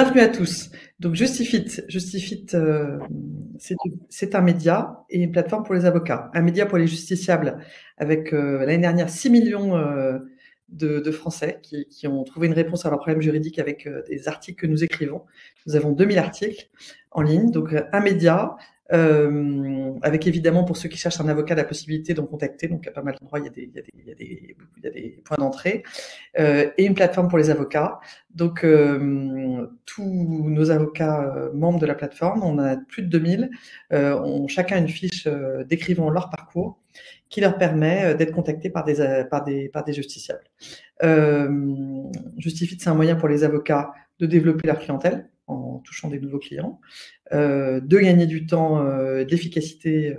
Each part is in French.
Bienvenue à tous. Donc Justifit, c'est un média et une plateforme pour les avocats. Un média pour les justiciables avec l'année dernière 6 millions de Français qui ont trouvé une réponse à leurs problèmes juridiques avec des articles que nous écrivons. Nous avons 2000 articles en ligne, donc un média avec évidemment pour ceux qui cherchent un avocat la possibilité d'en contacter. Donc il y a pas mal d'endroits, il y a des points d'entrée. Et une plateforme pour les avocats. Donc, tous nos avocats membres de la plateforme, on a plus de 2000, ont chacun une fiche décrivant leur parcours qui leur permet d'être contactés par des justiciables. Justifit, c'est un moyen pour les avocats de développer leur clientèle en touchant des nouveaux clients, de gagner du temps, de l'efficacité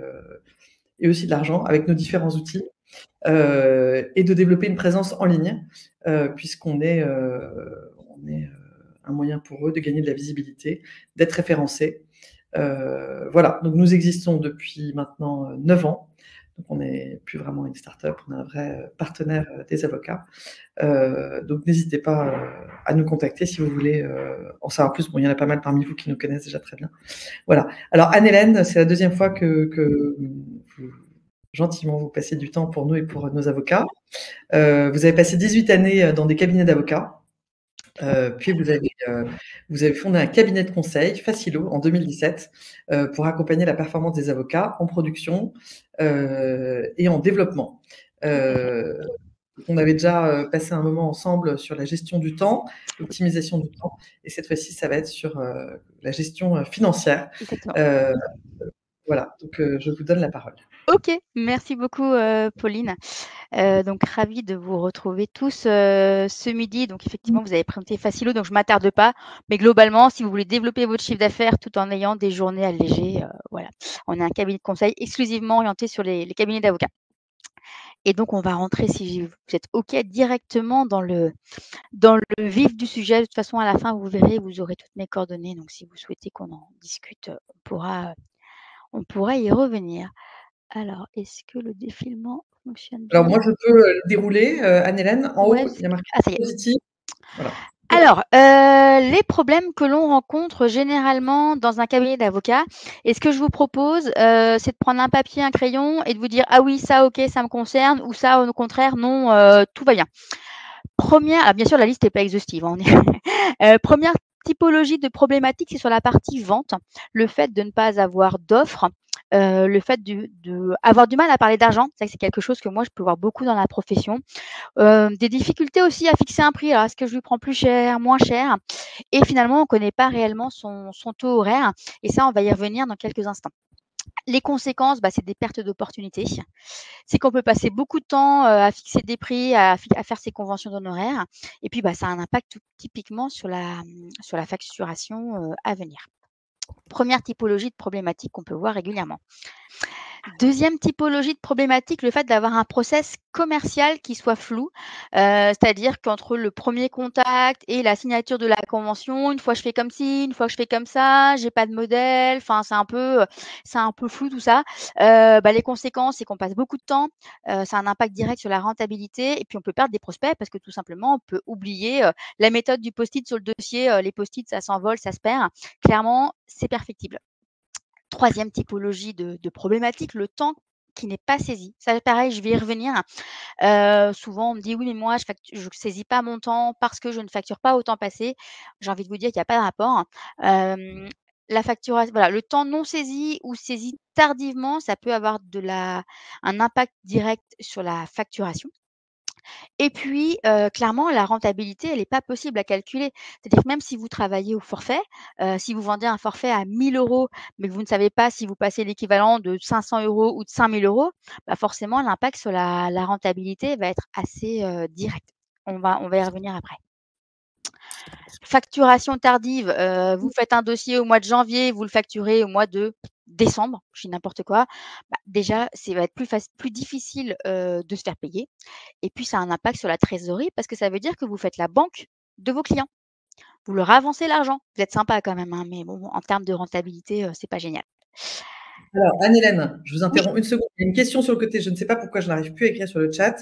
et aussi de l'argent avec nos différents outils. Et de développer une présence en ligne, puisqu'on est, un moyen pour eux de gagner de la visibilité, d'être référencés. Voilà, donc nous existons depuis maintenant 9 ans. Donc on n'est plus vraiment une start-up, on est un vrai partenaire des avocats. Donc n'hésitez pas à nous contacter si vous voulez en savoir plus. Bon, il y en a pas mal parmi vous qui nous connaissent déjà très bien. Voilà. Alors Anne-Hélène, c'est la deuxième fois que vous gentiment vous passez du temps pour nous et pour nos avocats. Vous avez passé 18 années dans des cabinets d'avocats. Puis vous avez fondé un cabinet de conseil, Facilo, en 2017, pour accompagner la performance des avocats en production et en développement. On avait déjà passé un moment ensemble sur la gestion du temps, l'optimisation du temps, et cette fois-ci, ça va être sur la gestion financière. Exactement. Voilà, donc je vous donne la parole. Ok, merci beaucoup Pauline. Donc ravie de vous retrouver tous ce midi. Donc effectivement, vous avez présenté Facilo, donc je m'attarde pas. Mais globalement, si vous voulez développer votre chiffre d'affaires tout en ayant des journées allégées, voilà. On est un cabinet de conseil exclusivement orienté sur les cabinets d'avocats. Et donc on va rentrer, si vous êtes ok, directement dans le vif du sujet. De toute façon, à la fin, vous verrez, vous aurez toutes mes coordonnées. Donc si vous souhaitez qu'on en discute, on pourra y revenir. Alors, est-ce que le défilement fonctionne bien? Alors moi, je peux le dérouler, Anne-Hélène. En Ouais, haut, il y a marqué ça y est. positif. Voilà. Alors, les problèmes que l'on rencontre généralement dans un cabinet d'avocats, et ce que je vous propose, c'est de prendre un papier, un crayon et de vous dire: «Ah oui, ça, OK, ça me concerne» ou «Ça, au contraire, non, tout va bien». Bien sûr, la liste n'est pas exhaustive, hein, on est 1re typologie de problématique, c'est sur la partie vente. Le fait de ne pas avoir d'offres, le fait avoir du mal à parler d'argent. C'est vrai que c'est quelque chose que moi, je peux voir beaucoup dans la profession. Des difficultés aussi à fixer un prix. Alors, est-ce que je lui prends plus cher, moins cher? Et finalement, on ne connaît pas réellement son taux horaire et ça, on va y revenir dans quelques instants. Les conséquences, c'est des pertes d'opportunités. C'est qu'on peut passer beaucoup de temps à fixer des prix, à faire ses conventions d'honoraires et puis ça a un impact typiquement sur la facturation à venir. Première typologie de problématique qu'on peut voir régulièrement. Deuxième typologie de problématique, le fait d'avoir un process commercial qui soit flou, c'est-à-dire qu'entre le premier contact et la signature de la convention, une fois je fais comme ci, une fois je fais comme ça, j'ai pas de modèle, enfin c'est un peu flou tout ça. Les conséquences, c'est qu'on passe beaucoup de temps, ça a un impact direct sur la rentabilité et puis on peut perdre des prospects parce que tout simplement on peut oublier, la méthode du post-it sur le dossier, les post-it ça s'envole, ça se perd. Clairement, c'est perfectible. Troisième typologie de problématique, le temps qui n'est pas saisi. Ça, pareil, je vais y revenir. Souvent, on me dit: «Oui, mais moi, je saisis pas mon temps parce que je ne facture pas au temps passé». J'ai envie de vous dire qu'il y a pas de rapport. Voilà, le temps non saisi ou saisi tardivement, ça peut avoir un impact direct sur la facturation. Et puis, clairement, la rentabilité, elle est pas possible à calculer. C'est-à-dire que même si vous travaillez au forfait, si vous vendez un forfait à 1 000 €, mais que vous ne savez pas si vous passez l'équivalent de 500 € ou de 5 000 €, forcément l'impact sur la rentabilité va être assez, direct. On va y revenir après. Facturation tardive, vous faites un dossier au mois de janvier, vous le facturez au mois de décembre, je dis n'importe quoi. Déjà, ça va être plus difficile, de se faire payer et puis ça a un impact sur la trésorerie parce que ça veut dire que vous faites la banque de vos clients. Vous leur avancez l'argent. Vous êtes sympa quand même, hein, mais bon, en termes de rentabilité, c'est pas génial. Alors, Anne-Hélène, je vous Oui, interromps une seconde. Il y a une question sur le côté. Je ne sais pas pourquoi je n'arrive plus à écrire sur le chat.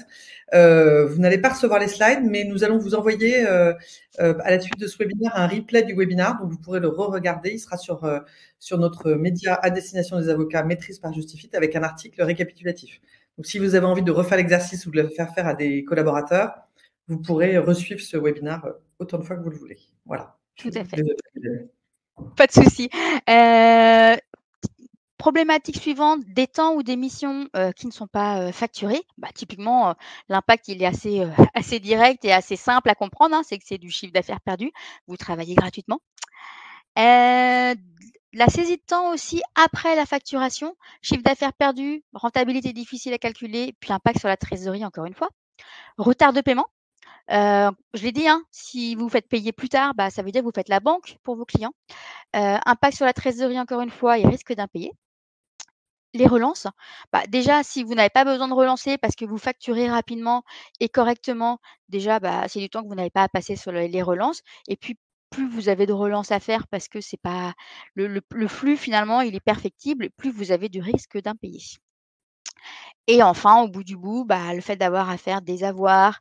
Vous n'allez pas recevoir les slides, mais nous allons vous envoyer à la suite de ce webinaire un replay du webinaire. Donc, vous pourrez le re-regarder. Il sera sur notre média à destination des avocats, Maîtrise par Justifit, avec un article récapitulatif. Donc, si vous avez envie de refaire l'exercice ou de le faire faire à des collaborateurs, vous pourrez resuivre ce webinaire autant de fois que vous le voulez. Voilà. tout à fait. Désolée. Pas de souci. Problématique suivante, des temps ou des missions qui ne sont pas facturés. Bah, typiquement, l'impact, il est assez, assez direct et assez simple à comprendre, hein. C'est que c'est du chiffre d'affaires perdu. Vous travaillez gratuitement. La saisie de temps aussi après la facturation, chiffre d'affaires perdu, rentabilité difficile à calculer, puis impact sur la trésorerie encore une fois. Retard de paiement, je l'ai dit, hein, si vous faites payer plus tard, bah, ça veut dire que vous faites la banque pour vos clients. Impact sur la trésorerie encore une fois et risque d'impayé. Les relances, bah, déjà si vous n'avez pas besoin de relancer parce que vous facturez rapidement et correctement, déjà, bah, c'est du temps que vous n'avez pas à passer sur les relances et puis plus vous avez de relances à faire parce que c'est pas le flux finalement il est perfectible, plus vous avez du risque d'impayé. Et enfin, au bout du bout, bah, le fait d'avoir à faire des avoirs,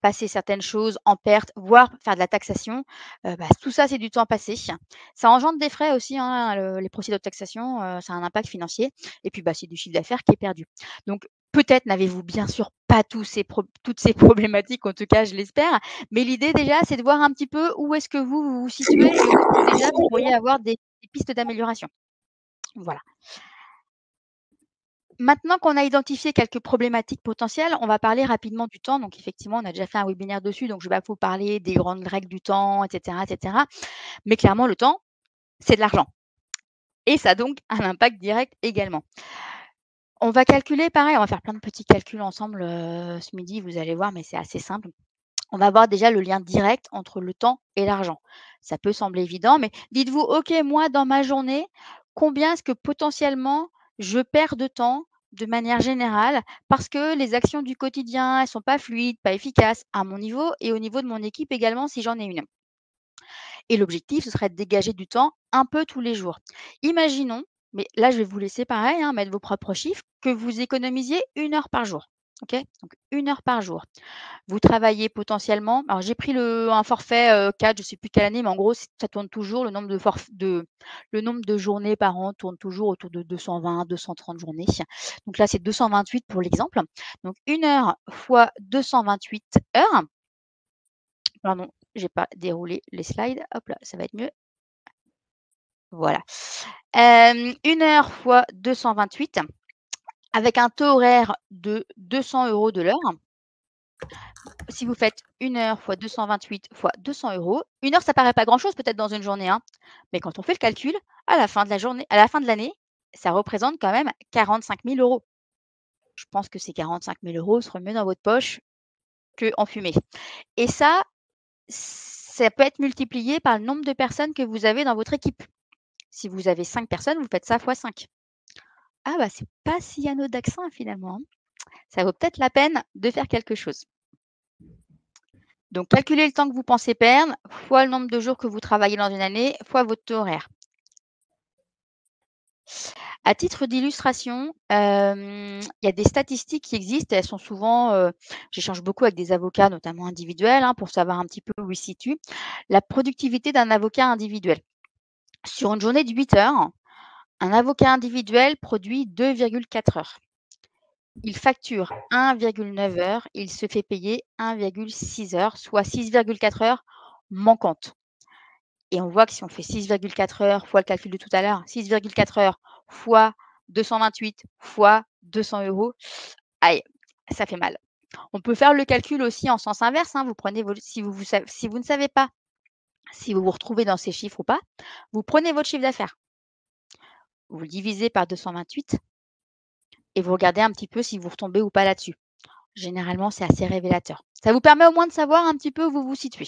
passer certaines choses en perte, voire faire de la taxation, bah, tout ça, c'est du temps passé. Ça engendre des frais aussi, hein, les procédures de taxation, ça a un impact financier et puis, bah, c'est du chiffre d'affaires qui est perdu. Donc peut-être n'avez-vous bien sûr pas toutes ces problématiques, en tout cas je l'espère, mais l'idée déjà, c'est de voir un petit peu où est-ce que vous vous situez et où est-ce que déjà vous pourriez avoir des pistes d'amélioration. Voilà. Maintenant qu'on a identifié quelques problématiques potentielles, on va parler rapidement du temps. Donc effectivement, on a déjà fait un webinaire dessus, donc je vais pas vous parler des grandes règles du temps, et cetera, et cetera. Mais clairement, le temps, c'est de l'argent et ça a donc un impact direct également. On va calculer pareil, on va faire plein de petits calculs ensemble, ce midi, vous allez voir, mais c'est assez simple. On va voir déjà le lien direct entre le temps et l'argent. Ça peut sembler évident, mais dites-vous: «OK, moi, dans ma journée, combien est-ce que potentiellement je perds de temps de manière générale parce que les actions du quotidien, elles sont pas fluides, pas efficaces à mon niveau et au niveau de mon équipe également si j'en ai une?» Et l'objectif, ce serait de dégager du temps un peu tous les jours. Imaginons, mais là, je vais vous laisser pareil, hein, mettre vos propres chiffres, que vous économisiez 1 heure par jour. OK? Donc 1 heure par jour. Vous travaillez potentiellement alors j'ai pris un forfait, 4, je ne sais plus quelle année, mais en gros, ça tourne toujours, le nombre de journées par an tourne toujours autour de 220-230 journées. Donc là, c'est 228 pour l'exemple. Donc 1 heure fois 228 heures. Pardon, j'ai pas déroulé les slides. Hop là, ça va être mieux. Voilà. 1 heure fois 228 avec un taux horaire de 200 € de l'heure. Si vous faites 1 heure fois 228 fois 200 €, 1 heure, ça paraît pas grand-chose peut-être dans une journée, hein, mais quand on fait le calcul, à la fin de la journée à la fin de l'année, ça représente quand même 45 000 €. Je pense que ces 45 000 € seront mieux dans votre poche qu'en fumée et ça peut être multiplié par le nombre de personnes que vous avez dans votre équipe. Si vous avez 5 personnes, vous faites ça fois 5. Ah bah, c'est pas si anodin que ça finalement, hein. Ça vaut peut-être la peine de faire quelque chose. Donc calculez le temps que vous pensez perdre, fois le nombre de jours que vous travaillez dans une année, fois votre taux horaire. À titre d'illustration, il y a des statistiques qui existent et elles sont souvent, j'échange beaucoup avec des avocats, notamment individuels, hein, pour savoir un petit peu où ils se situent. La productivité d'un avocat individuel. Sur une journée de 8 heures, un avocat individuel produit 2,4 heures. Il facture 1,9 heures, il se fait payer 1,6 heures, soit 6,4 heures manquantes. Et on voit que si on fait 6,4 heures fois le calcul de tout à l'heure, 6,4 heures fois 228 fois 200 €, aïe, ça fait mal. On peut faire le calcul aussi en sens inverse, hein. Vous prenez si vous ne savez pas si vous vous retrouvez dans ces chiffres ou pas, vous prenez votre chiffre d'affaires, vous le divisez par 228 et vous regardez un petit peu si vous retombez ou pas là-dessus. Généralement, c'est assez révélateur. Ça vous permet au moins de savoir un petit peu où vous vous situez.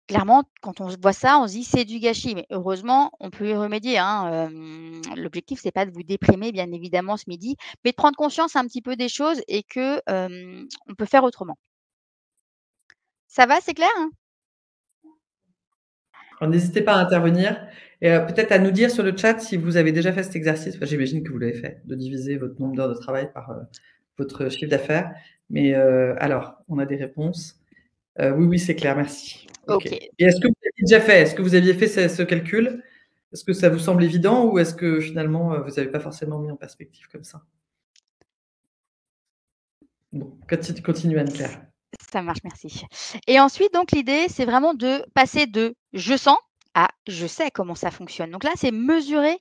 Clairement, quand on voit ça, on se dit: «C'est du gâchis», mais heureusement, on peut y remédier, hein, l'objectif, c'est pas de vous déprimer, bien évidemment, ce midi, mais de prendre conscience un petit peu des choses et que, on peut faire autrement. Ça va, c'est clair, hein? Alors n'hésitez pas à intervenir et peut-être à nous dire sur le chat si vous avez déjà fait cet exercice. Enfin, j'imagine que vous l'avez fait, de diviser votre nombre d'heures de travail par, votre chiffre d'affaires. Mais, alors, on a des réponses. Oui, oui, c'est clair, merci. OK. OK. Et est-ce que vous l'aviez déjà fait? Est-ce que vous aviez fait ce calcul? Est-ce que ça vous semble évident ou est-ce que finalement, vous n'avez pas forcément mis en perspective comme ça? Bon, continue Anne-Claire. Ça marche, merci. Et ensuite, donc l'idée, c'est vraiment de passer de «je sens» à «je sais comment ça fonctionne». Donc là, c'est mesurer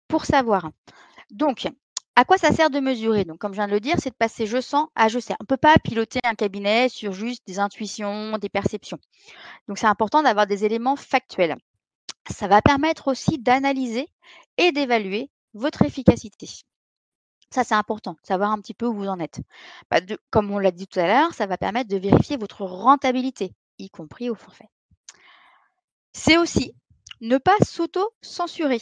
pour savoir. Donc, à quoi ça sert de mesurer? Donc, comme je viens de le dire, c'est de passer «je sens» à «je sais». On ne peut pas piloter un cabinet sur juste des intuitions, des perceptions. Donc, c'est important d'avoir des éléments factuels. Ça va permettre aussi d'analyser et d'évaluer votre efficacité. Ça, c'est important, savoir un petit peu où vous en êtes. Comme on l'a dit tout à l'heure, ça va permettre de vérifier votre rentabilité, y compris au forfait. C'est aussi ne pas s'auto-censurer.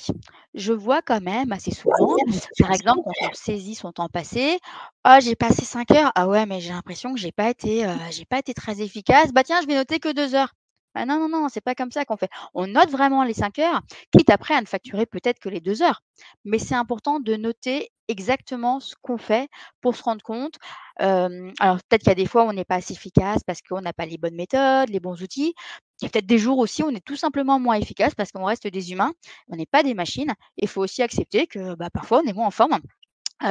Je vois quand même assez souvent, par exemple, quand on saisit son temps passé: «Ah, j'ai passé 5 heures. Ah ouais, mais j'ai l'impression que j'ai pas été très efficace. Bah tiens, je vais noter que 2 heures». Bah non, non, non, c'est pas comme ça qu'on fait. On note vraiment les 5 heures, quitte après à ne facturer peut-être que les 2 heures. Mais c'est important de noter exactement ce qu'on fait pour se rendre compte. Alors peut-être qu'il y a des fois où on n'est pas assez efficace parce qu'on n'a pas les bonnes méthodes, les bons outils. Il y a peut-être des jours aussi où on est tout simplement moins efficace parce qu'on reste des humains, on n'est pas des machines. Il faut aussi accepter que, bah, parfois on est moins en forme.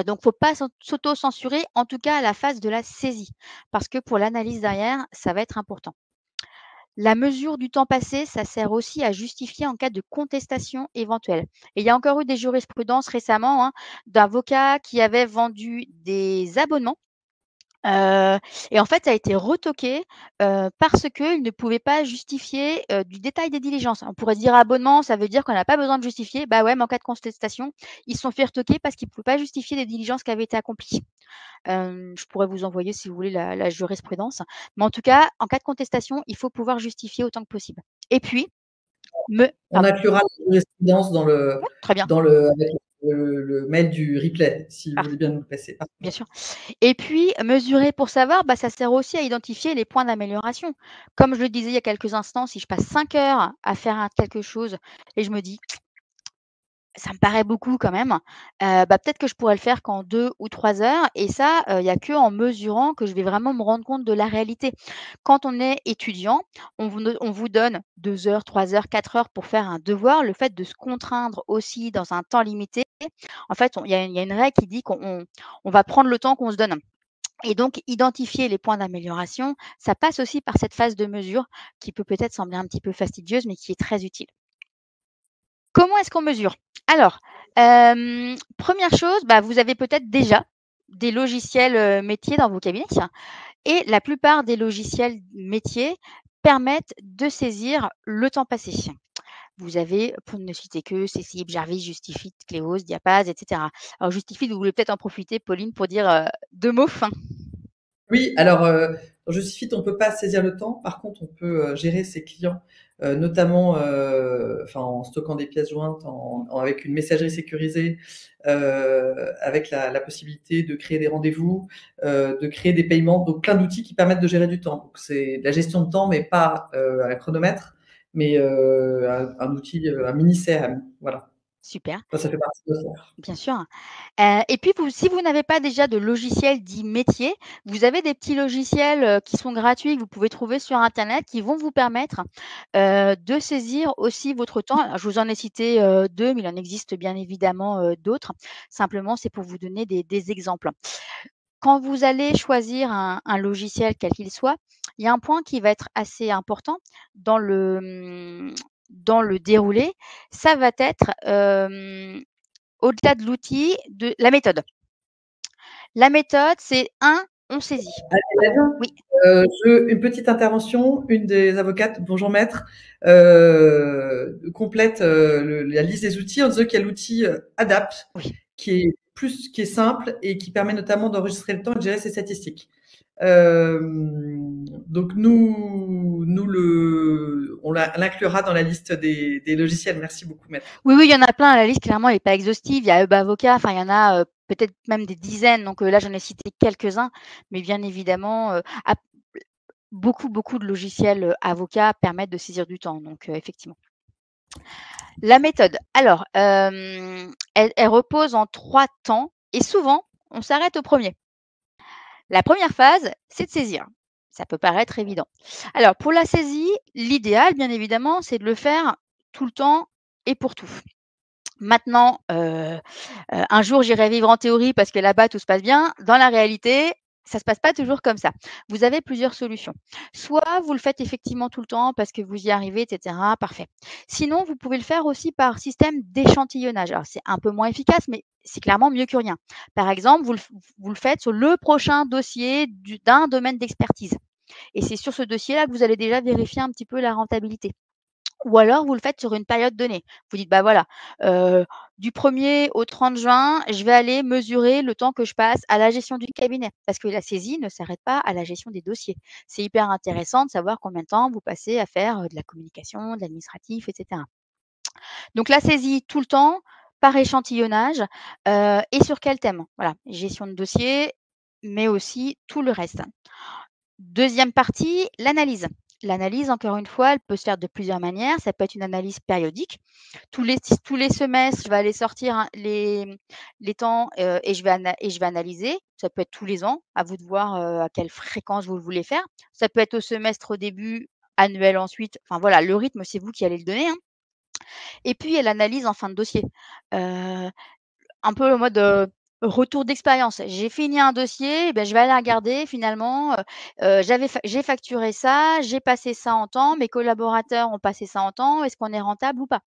Donc faut pas s'auto-censurer, en tout cas à la phase de la saisie, parce que pour l'analyse derrière, ça va être important. La mesure du temps passé, ça sert aussi à justifier en cas de contestation éventuelle. Et il y a encore eu des jurisprudences récemment, hein, d'avocats qui avaient vendu des abonnements. Et en fait, ça a été retoqué, parce qu'ils ne pouvaient pas justifier, du détail des diligences. On pourrait se dire: «Abonnement, ça veut dire qu'on n'a pas besoin de justifier». Bah ouais, mais en cas de contestation, ils se sont fait retoquer parce qu'ils ne pouvaient pas justifier les diligences qui avaient été accomplies. Je pourrais vous envoyer, si vous voulez, la jurisprudence. Mais en tout cas, en cas de contestation, il faut pouvoir justifier autant que possible. Et puis, On pardon, inclura la jurisprudence ouais, très bien, avec le mail du replay, si vous voulez bien nous le passer. bien sûr. Et puis, mesurer pour savoir, bah, ça sert aussi à identifier les points d'amélioration. Comme je le disais il y a quelques instants, si je passe 5 heures à faire quelque chose et je me dis: «Ça me paraît beaucoup quand même», bah, peut-être que je pourrais le faire qu'en 2 ou 3 heures et ça, il y a qu'en mesurant que je vais vraiment me rendre compte de la réalité. Quand on est étudiant, on vous donne 2 heures, 3 heures, 4 heures pour faire un devoir. Le fait de se contraindre aussi dans un temps limité, en fait, il y a une règle qui dit qu'on va prendre le temps qu'on se donne. Et donc, identifier les points d'amélioration, ça passe aussi par cette phase de mesure qui peut peut-être sembler un petit peu fastidieuse, mais qui est très utile. Comment est-ce qu'on mesure? Alors, 1re chose, bah, vous avez peut-être déjà des logiciels, métiers dans vos cabinets et la plupart des logiciels métiers permettent de saisir le temps passé. Vous avez, pour ne citer que Cécile, Jarvis, Justifit, Cléos, Diapaz, et cetera. Alors Justifit, vous voulez peut-être en profiter, Pauline, pour dire, 2 mots? Oui, alors, dans Justifit, on peut pas saisir le temps. Par contre, on peut, gérer ses clients, notamment, enfin, en stockant des pièces jointes, avec une messagerie sécurisée, avec la possibilité de créer des rendez-vous, de créer des paiements. Donc plein d'outils qui permettent de gérer du temps. Donc c'est de la gestion de temps, mais pas, un chronomètre, mais, un outil, un mini CRM. Voilà. Super. Ça fait partie de ça. Bien sûr. Et puis si vous n'avez pas déjà de logiciel dit métier, vous avez des petits logiciels, qui sont gratuits, que vous pouvez trouver sur internet, qui vont vous permettre, de saisir aussi votre temps. Alors je vous en ai cité, 2, mais il en existe bien évidemment, d'autres. Simplement, c'est pour vous donner des exemples. Quand vous allez choisir un logiciel quel qu'il soit, il y a un point qui va être assez important dans dans le déroulé, ça va être, au-delà de l'outil, de la méthode. La méthode, c'est on saisit. Hélène, Oui, une petite intervention. Une des avocates, bonjour maître, complète la liste des outils en disant qu'il y a l'outil Adapt, oui. qui est simple et qui permet notamment d'enregistrer le temps et de gérer ses statistiques. Donc on l'inclura dans la liste des logiciels. Merci beaucoup, maître. Oui, oui, il y en a plein. La liste, clairement, elle est pas exhaustive. Il y a Hub Avocat, enfin, il y en a, peut-être même des dizaines. Donc, là, j'en ai cité quelques-uns. Mais bien évidemment, beaucoup, beaucoup de logiciels, avocats permettent de saisir du temps. Donc, effectivement. La méthode, alors, elle repose en 3 temps et souvent, on s'arrête au premier. La première phase, c'est de saisir. Ça peut paraître évident. Alors pour la saisie, l'idéal, bien évidemment, c'est de le faire tout le temps et pour tout. Maintenant, un jour j'irai vivre en théorie parce que là-bas tout se passe bien. Dans la réalité, ça ne se passe pas toujours comme ça. Vous avez plusieurs solutions. Soit vous le faites effectivement tout le temps parce que vous y arrivez, et cetera, parfait. Sinon, vous pouvez le faire aussi par système d'échantillonnage. Alors c'est un peu moins efficace, mais c'est clairement mieux que rien. Par exemple, vous le faites sur le prochain dossier d'un domaine d'expertise et c'est sur ce dossier-là que vous allez déjà vérifier un petit peu la rentabilité. Ou alors vous le faites sur une période donnée. Vous dites: «Bah, voilà, heu, du 1er au 30 juin, je vais aller mesurer le temps que je passe à la gestion du cabinet». Parce que la saisie ne s'arrête pas à la gestion des dossiers. C'est hyper intéressant de savoir combien de temps vous passez à faire, de la communication, de l'administratif et cetera. Donc la saisie tout le temps, par échantillonnage, et sur quel thème? Voilà, gestion de dossier, mais aussi tout le reste. Deuxième partie, l'analyse. L'analyse, encore une fois, elle peut se faire de plusieurs manières. Ça peut être une analyse périodique. Tous les semestres, je vais aller sortir les temps et je vais analyser. Ça peut être tous les ans, à vous de voir à quelle fréquence vous le voulez faire. Ça peut être au semestre au début, annuel ensuite. Enfin voilà, le rythme, c'est vous qui allez le donner, hein. Et puis, il y a l'analyse en fin de dossier. Euh, un peu en mode, retour d'expérience. J'ai fini un dossier, et beh, je vais aller regarder finalement, j'ai facturé ça, j'ai passé ça en temps, mes collaborateurs ont passé ça en temps, est-ce qu'on est rentable ou pas?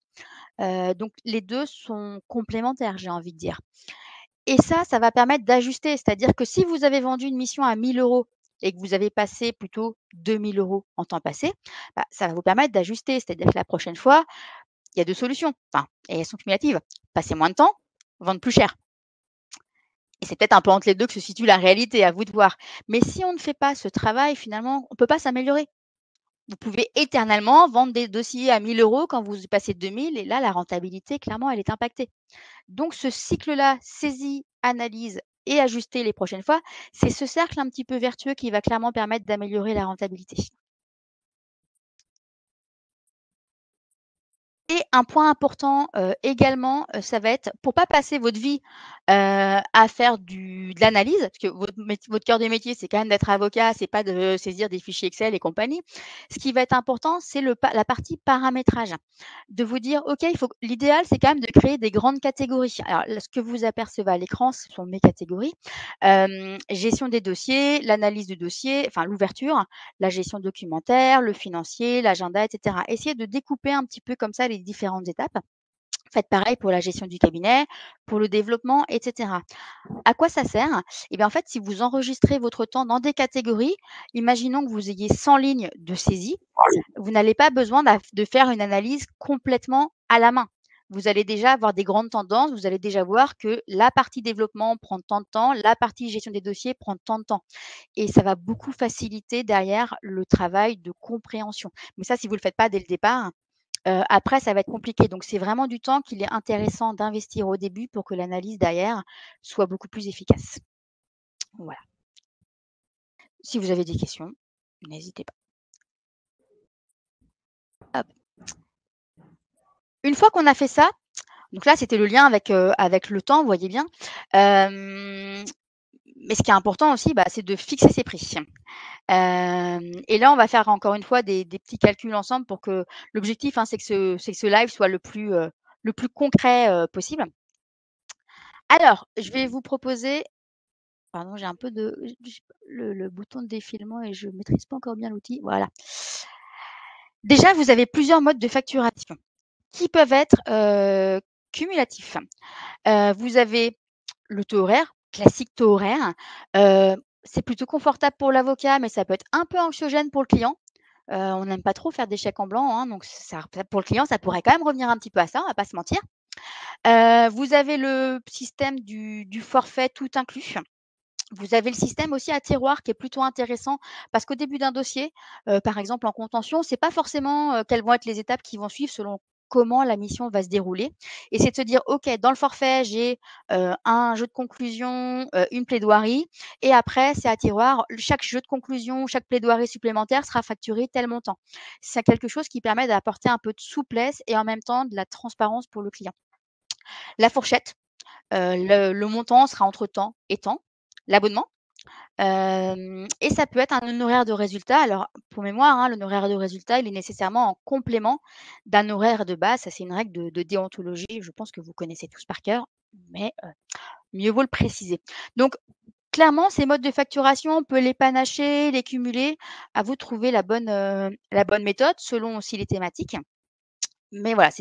Donc les 2 sont complémentaires, j'ai envie de dire. Et ça va permettre d'ajuster. C'est-à-dire que si vous avez vendu une mission à 1 000 € et que vous avez passé plutôt 2 000 € en temps passé, bah, ça va vous permettre d'ajuster. C'est-à-dire que la prochaine fois, il y a 2 solutions, enfin et elles sont cumulatives. Passer moins de temps, vendre plus cher. Et c'est peut-être un peu entre les 2 que se situe la réalité, à vous de voir. Mais si on ne fait pas ce travail, finalement, on ne peut pas s'améliorer. Vous pouvez éternellement vendre des dossiers à 1 000 € quand vous passez 2 000 et là, la rentabilité, clairement, elle est impactée. Donc ce cycle-là, saisie, analyse et ajuster les prochaines fois, c'est ce cercle un petit peu vertueux qui va clairement permettre d'améliorer la rentabilité. Et un point important, également, ça va être pour pas passer votre vie, à faire de l'analyse, parce que votre cœur de métier, c'est quand même d'être avocat, c'est pas de saisir des fichiers Excel et compagnie. Ce qui va être important, c'est la partie paramétrage. De vous dire: «OK, l'idéal, c'est quand même de créer des grandes catégories». Alors là, ce que vous apercevez à l'écran, ce sont mes catégories. Gestion des dossiers, l'analyse du dossier, enfin l'ouverture, la gestion documentaire, le financier, l'agenda et cetera. Essayez de découper un petit peu comme ça les différentes étapes. Faites pareil pour la gestion du cabinet, pour le développement et cetera. À quoi ça sert? Eh bien, en fait, si vous enregistrez votre temps dans des catégories, imaginons que vous ayez 100 lignes de saisie, vous n'allez pas besoin de faire une analyse complètement à la main. Vous allez déjà avoir des grandes tendances, vous allez déjà voir que la partie développement prend tant de temps, la partie gestion des dossiers prend tant de temps et ça va beaucoup faciliter derrière le travail de compréhension. Mais ça, si vous ne le faites pas dès le départ, après ça va être compliqué. Donc c'est vraiment du temps qu'il est intéressant d'investir au début pour que l'analyse derrière soit beaucoup plus efficace. Voilà. Si vous avez des questions, n'hésitez pas. Hop. Une fois qu'on a fait ça, donc là, c'était le lien avec le temps, vous voyez bien. Mais ce qui est important aussi, bah, c'est de fixer ses prix. Et là, on va faire encore une fois des petits calculs ensemble pour que l'objectif, hein, c'est que ce live soit le plus concret, possible. Alors, je vais vous proposer pardon, j'ai un peu de j le bouton de défilement et je maîtrise pas encore bien l'outil, voilà. Déjà, vous avez plusieurs modes de facturation qui peuvent être, cumulatifs. Vous avez le taux horaire, classique taux horaire. C'est plutôt confortable pour l'avocat, mais ça peut être un peu anxiogène pour le client. On n'aime pas trop faire des chèques en blanc, hein, donc ça pour le client, ça pourrait quand même revenir un petit peu à ça, on va pas se mentir. Vous avez le système du forfait tout inclus. Vous avez le système aussi à tiroir qui est plutôt intéressant parce qu'au début d'un dossier, par exemple en contention, c'est pas forcément, quelles vont être les étapes qui vont suivre selon comment la mission va se dérouler et c'est de se dire: «OK, dans le forfait, j'ai, un jeu de conclusion, une plaidoirie et après c'est à tiroir. Chaque jeu de conclusion, chaque plaidoirie supplémentaire sera facturé tel montant». C'est quelque chose qui permet d'apporter un peu de souplesse et en même temps de la transparence pour le client. La fourchette, le montant sera entre temps et temps, l'abonnement. Et ça peut être un honoraire de résultat. Alors, pour mémoire, hein, l'honoraire de résultat, il est nécessairement en complément d'un horaire de base. Ça, c'est une règle de déontologie. Je pense que vous connaissez tous par cœur, mais mieux vaut le préciser. Donc, clairement, ces modes de facturation, on peut les panacher, les cumuler. À vous de trouver la bonne méthode selon aussi les thématiques. Mais voilà,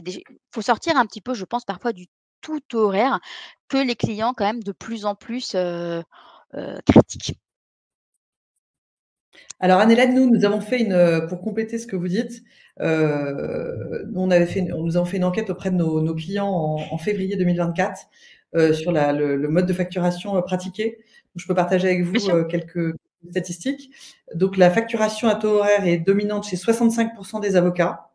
faut sortir un petit peu, je pense, parfois du tout horaire que les clients, quand même, de plus en plus critiquent. Alors Anne-Hélène, nous avons fait pour compléter ce que vous dites, nous avons fait une enquête auprès de nos clients en février 2024 sur le mode de facturation pratiqué. Je peux partager avec Bien vous sûr. quelques statistiques. Donc la facturation à taux horaire est dominante chez 65% des avocats.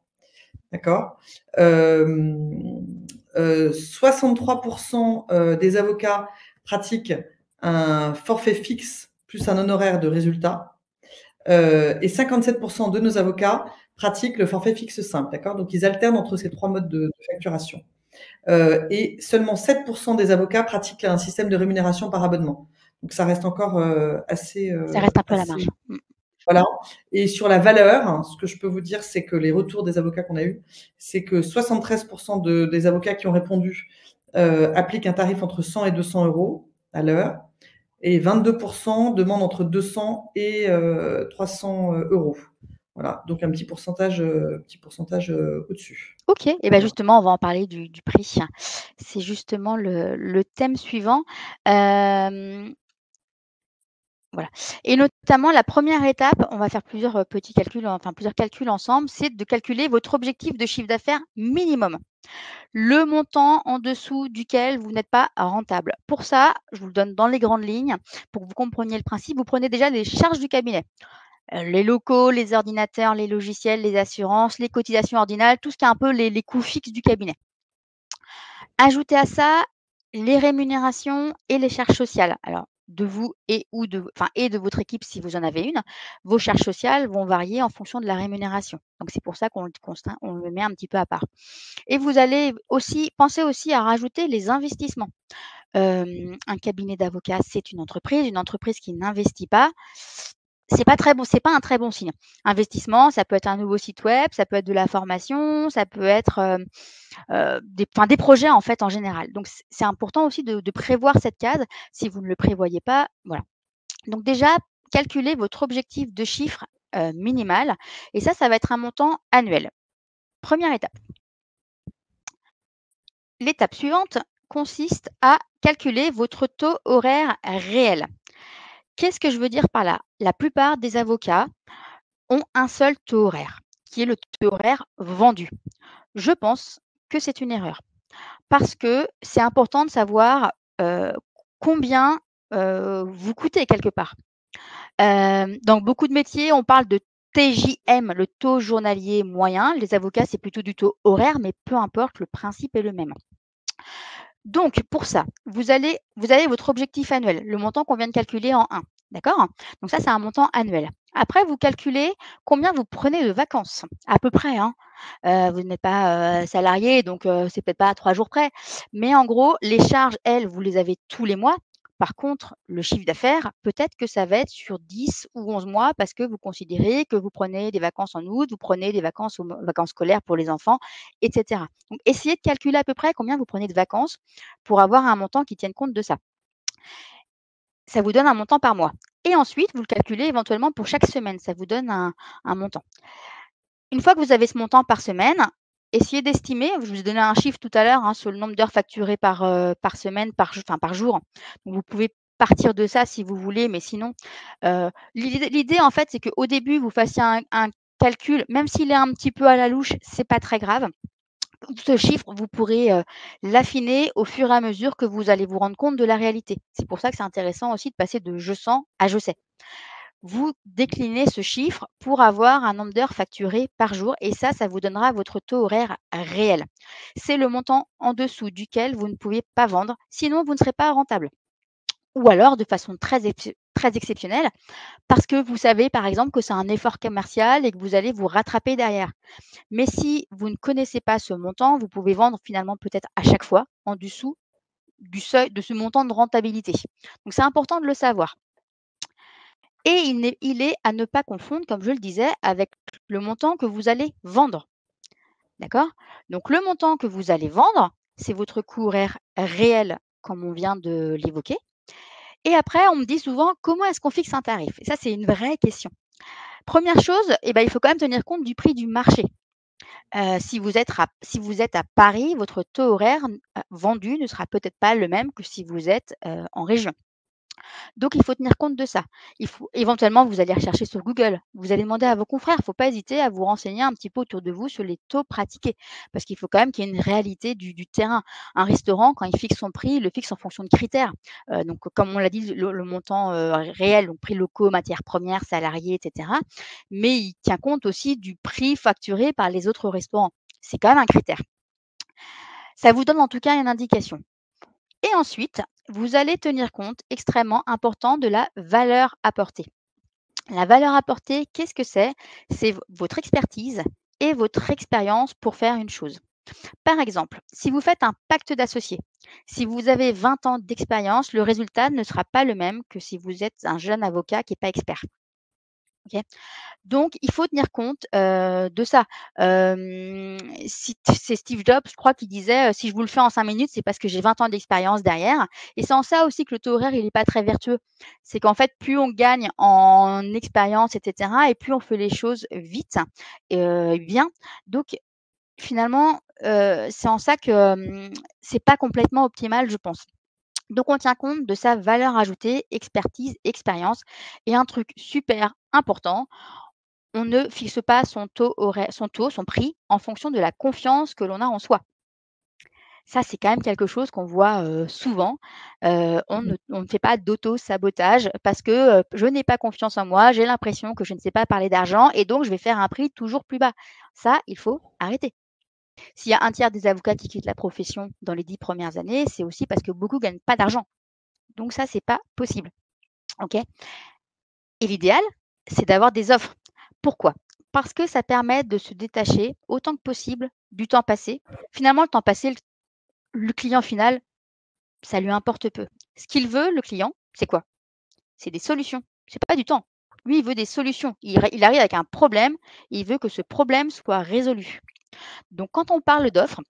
D'accord. 63% des avocats pratiquent un forfait fixe plus un honoraire de résultat. Et 57% de nos avocats pratiquent le forfait fixe simple. D'accord. Donc ils alternent entre ces trois modes de facturation. Et seulement 7% des avocats pratiquent un système de rémunération par abonnement. Donc ça reste encore assez. Ça reste un peu à la marge. Voilà. Et sur la valeur, ce que je peux vous dire, c'est que les retours des avocats qu'on a eus, c'est que 73% des avocats qui ont répondu appliquent un tarif entre 100 et 200 euros à l'heure, et 22% demandent entre 200 et 300 euros. Voilà, donc un petit pourcentage au-dessus. OK, et ben Voilà. justement, on va en parler du prix. C'est justement le thème suivant. Voilà, et notamment la première étape, on va faire plusieurs petits calculs, enfin plusieurs calculs ensemble, c'est de calculer votre objectif de chiffre d'affaires minimum. Le montant en dessous duquel vous n'êtes pas rentable. Pour ça, je vous le donne dans les grandes lignes pour que vous compreniez le principe. Vous prenez déjà les charges du cabinet, les locaux, les ordinateurs, les logiciels, les assurances, les cotisations ordinales, tout ce qui est un peu les coûts fixes du cabinet. Ajoutez à ça les rémunérations et les charges sociales. Alors, de vous et de votre équipe si vous en avez une. Vos charges sociales vont varier en fonction de la rémunération. Donc, c'est pour ça qu'on le met un petit peu à part. Et vous allez aussi penser aussi à rajouter les investissements. Un cabinet d'avocats, c'est une entreprise. Une entreprise qui n'investit pas, c'est pas très bon, c'est pas un très bon signe. Investissement, ça peut être un nouveau site web, ça peut être de la formation, ça peut être des projets en fait en général. Donc c'est important aussi de prévoir cette case. Si vous ne le prévoyez pas, voilà. Donc déjà, calculez votre objectif de chiffre minimal et ça va être un montant annuel. Première étape. L'étape suivante consiste à calculer votre taux horaire réel. Qu'est-ce que je veux dire par là? La plupart des avocats ont un seul taux horaire, qui est le taux horaire vendu. Je pense que c'est une erreur. Parce que c'est important de savoir, combien, vous coûtez quelque part. Dans beaucoup de métiers, on parle de TJM, le taux journalier moyen. Les avocats, c'est plutôt du taux horaire, mais peu importe, le principe est le même. Donc pour ça, vous avez votre objectif annuel, le montant qu'on vient de calculer en 1, d'accord? Donc ça, c'est un montant annuel. Après, vous calculez combien vous prenez de vacances, à peu près, hein. Vous n'êtes pas, salarié, donc c'est peut-être pas à 3 jours près. Mais en gros, les charges, elles, vous les avez tous les mois. Par contre, le chiffre d'affaires, peut-être que ça va être sur 10 ou 11 mois parce que vous considérez que vous prenez des vacances en août, vous prenez des vacances vacances scolaires pour les enfants, et cetera. Donc essayez de calculer à peu près combien vous prenez de vacances pour avoir un montant qui tienne compte de ça. Ça vous donne un montant par mois et ensuite vous le calculez éventuellement pour chaque semaine, ça vous donne un montant. Une fois que vous avez ce montant par semaine, essayez d'estimer, je vous ai donné un chiffre tout à l'heure, hein, sur le nombre d'heures facturées par semaine, par jour. Donc vous pouvez partir de ça si vous voulez, mais sinon, l'idée en fait, c'est qu'au début, vous fassiez un calcul, même s'il est un petit peu à la louche, c'est pas très grave. Ce chiffre, vous pourrez, l'affiner au fur et à mesure que vous allez vous rendre compte de la réalité. C'est pour ça que c'est intéressant aussi de passer de «je sens» à «je sais». vous déclinez ce chiffre pour avoir un nombre d'heures facturées par jour et ça vous donnera votre taux horaire réel. C'est le montant en dessous duquel vous ne pouvez pas vendre, sinon vous ne serez pas rentable. Ou alors de façon très exceptionnelle, parce que vous savez par exemple que c'est un effort commercial et que vous allez vous rattraper derrière. Mais si vous ne connaissez pas ce montant, vous pouvez vendre finalement peut-être à chaque fois en dessous du seuil de ce montant de rentabilité. Donc c'est important de le savoir. Et il est à ne pas confondre, comme je le disais, avec le montant que vous allez vendre. D'accord? Donc le montant que vous allez vendre, c'est votre coût horaire réel, comme on vient de l'évoquer. Et après, on me dit souvent: «Comment est-ce qu'on fixe un tarif?» Et ça, c'est une vraie question. Première chose, il faut quand même tenir compte du prix du marché. Si vous êtes à Paris, votre taux horaire vendu ne sera peut-être pas le même que si vous êtes, en région. Donc il faut tenir compte de ça. Il faut éventuellement, vous allez rechercher sur Google, vous allez demander à vos confrères. Il ne faut pas hésiter à vous renseigner un petit peu autour de vous sur les taux pratiqués, parce qu'il faut quand même qu'il y ait une réalité du terrain. Un restaurant, quand il fixe son prix, il le fixe en fonction de critères. Donc comme on l'a dit, le montant, réel, donc prix locaux, matières premières, salariés et cetera. Mais il tient compte aussi du prix facturé par les autres restaurants. C'est quand même un critère. Ça vous donne en tout cas une indication. Et ensuite, vous allez tenir compte, extrêmement important, de la valeur apportée. La valeur apportée, qu'est-ce que c'est? C'est votre expertise et votre expérience pour faire une chose. Par exemple, si vous faites un pacte d'associés, si vous avez 20 ans d'expérience, le résultat ne sera pas le même que si vous êtes un jeune avocat qui n'est pas expert. Ok. Donc, il faut tenir compte de ça. C'est Steve Jobs, je crois, qui disait si je vous le fais en 5 minutes, c'est parce que j'ai 20 ans d'expérience derrière. Et c'est en ça aussi que le taux horaire, il n'est pas très vertueux. C'est qu'en fait, plus on gagne en expérience, etc., et plus on fait les choses vite et bien. Donc, finalement, c'est en ça que c'est pas complètement optimal, je pense. Donc, on tient compte de sa valeur ajoutée, expertise, expérience. Et un truc super important, on ne fixe pas son prix en fonction de la confiance que l'on a en soi. Ça, c'est quand même quelque chose qu'on voit, souvent. On ne fait pas d'auto-sabotage parce que, je n'ai pas confiance en moi, j'ai l'impression que je ne sais pas parler d'argent et donc je vais faire un prix toujours plus bas. Ça, il faut arrêter. S'il y a un tiers des avocats qui quittent la profession dans les 10 premières années, c'est aussi parce que beaucoup gagnent pas d'argent. Donc ça, c'est pas possible. OK? Et l'idéal, c'est d'avoir des offres. Pourquoi? Parce que ça permet de se détacher autant que possible du temps passé. Finalement, le temps passé, le client final, ça lui importe peu. Ce qu'il veut, le client, c'est quoi? C'est des solutions. C'est pas du temps. Lui, il veut des solutions. Il arrive avec un problème, et il veut que ce problème soit résolu. Donc, quand on parle d'offres,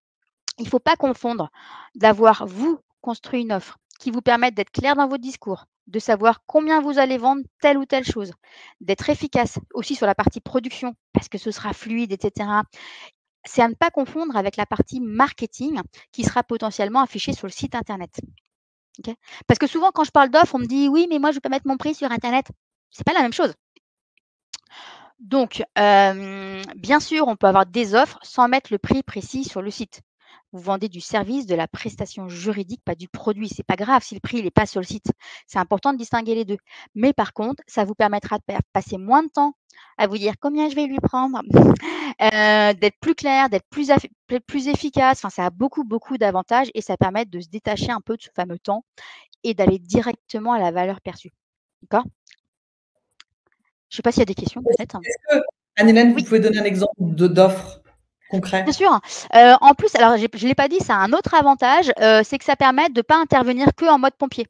il ne faut pas confondre d'avoir, vous, construit une offre qui vous permette d'être clair dans votre discours, de savoir combien vous allez vendre telle ou telle chose, d'être efficace aussi sur la partie production parce que ce sera fluide, etc. C'est à ne pas confondre avec la partie marketing qui sera potentiellement affichée sur le site internet. Ok. Parce que souvent, quand je parle d'offres, on me dit oui, mais moi, je ne veux pas mettre mon prix sur internet. C'est pas la même chose. Donc, bien sûr, on peut avoir des offres sans mettre le prix précis sur le site. Vous vendez du service, de la prestation juridique, pas du produit. C'est pas grave si le prix n'est pas sur le site. C'est important de distinguer les deux. Mais par contre, ça vous permettra de passer moins de temps à vous dire combien je vais lui prendre, d'être plus clair, d'être plus efficace. Enfin, ça a beaucoup, beaucoup d'avantages et ça permet de se détacher un peu de ce fameux temps et d'aller directement à la valeur perçue. D'accord? Je ne sais pas s'il y a des questions peut-être? Est-ce que, Anne-Hélène, vous Oui. pouvez donner un exemple d'offre Bien concret? sûr. En plus, alors je ne l'ai pas dit, ça a un autre avantage, c'est que ça permet de ne pas intervenir qu'en mode pompier.